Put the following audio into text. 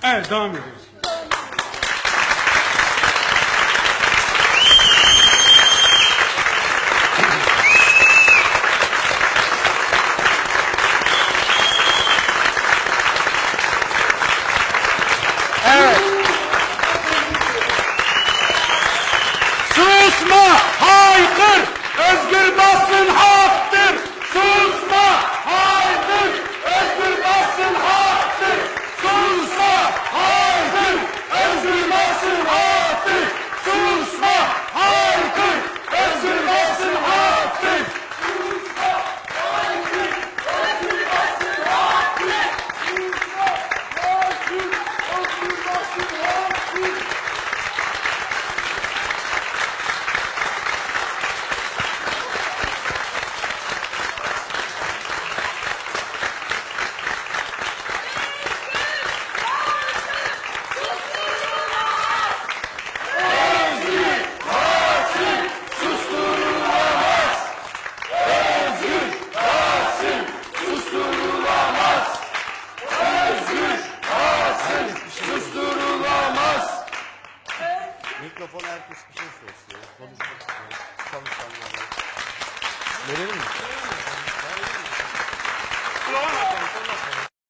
Evet, devam ediyoruz. Evet. Susma, haykır, özgür basın haktır. Susma, haykır, özgür basın haktır. Susma, haykır, özgür basın haktır. Susma, haykır, özgür basın haktır. Susma, haykır, özgür basın haktır. Susma, haykır, özgür basın haktır. Mikrofon herkes bir şey söylüyor. Konuşmak istiyor. Konuşanlar. Verelim mi?